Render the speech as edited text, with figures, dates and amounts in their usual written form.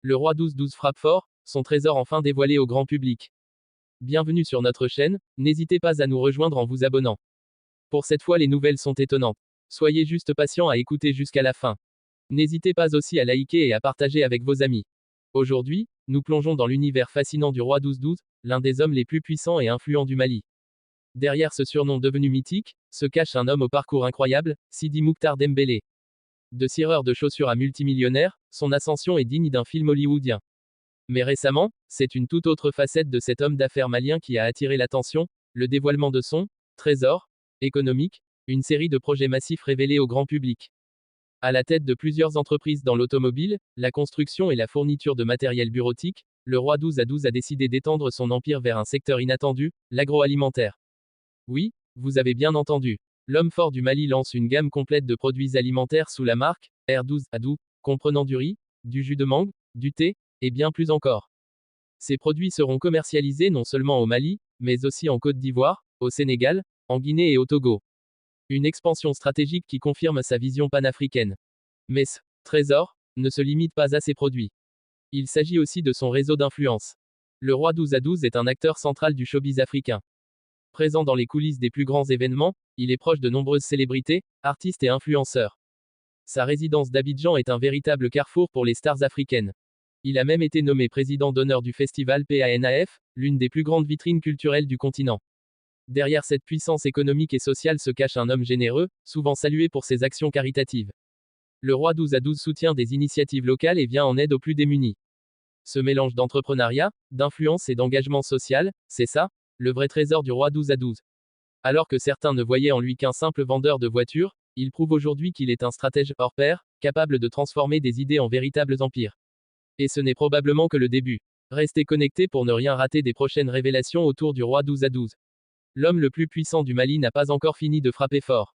Le roi 12-12 frappe fort, son trésor enfin dévoilé au grand public. Bienvenue sur notre chaîne, n'hésitez pas à nous rejoindre en vous abonnant. Pour cette fois les nouvelles sont étonnantes. Soyez juste patient à écouter jusqu'à la fin. N'hésitez pas aussi à liker et à partager avec vos amis. Aujourd'hui, nous plongeons dans l'univers fascinant du roi 12-12, l'un des hommes les plus puissants et influents du Mali. Derrière ce surnom devenu mythique, se cache un homme au parcours incroyable, Sidi Mouktar Dembélé. De cireur de chaussures à multimillionnaire, son ascension est digne d'un film hollywoodien. Mais récemment, c'est une toute autre facette de cet homme d'affaires malien qui a attiré l'attention, le dévoilement de son trésor économique, une série de projets massifs révélés au grand public. À la tête de plusieurs entreprises dans l'automobile, la construction et la fourniture de matériel bureautique, le roi 12-12 a décidé d'étendre son empire vers un secteur inattendu, l'agroalimentaire. Oui, vous avez bien entendu. L'homme fort du Mali lance une gamme complète de produits alimentaires sous la marque R12-12, comprenant du riz, du jus de mangue, du thé, et bien plus encore. Ces produits seront commercialisés non seulement au Mali, mais aussi en Côte d'Ivoire, au Sénégal, en Guinée et au Togo. Une expansion stratégique qui confirme sa vision panafricaine. Mais ce trésor ne se limite pas à ses produits. Il s'agit aussi de son réseau d'influence. Le roi 12-12 est un acteur central du showbiz africain. Présent dans les coulisses des plus grands événements, il est proche de nombreuses célébrités, artistes et influenceurs. Sa résidence d'Abidjan est un véritable carrefour pour les stars africaines. Il a même été nommé président d'honneur du festival PANAF, l'une des plus grandes vitrines culturelles du continent. Derrière cette puissance économique et sociale se cache un homme généreux, souvent salué pour ses actions caritatives. Le roi 12-12 soutient des initiatives locales et vient en aide aux plus démunis. Ce mélange d'entrepreneuriat, d'influence et d'engagement social, c'est ça, le vrai trésor du roi 12-12. Alors que certains ne voyaient en lui qu'un simple vendeur de voitures, il prouve aujourd'hui qu'il est un stratège hors pair, capable de transformer des idées en véritables empires. Et ce n'est probablement que le début. Restez connectés pour ne rien rater des prochaines révélations autour du roi 12-12. L'homme le plus puissant du Mali n'a pas encore fini de frapper fort.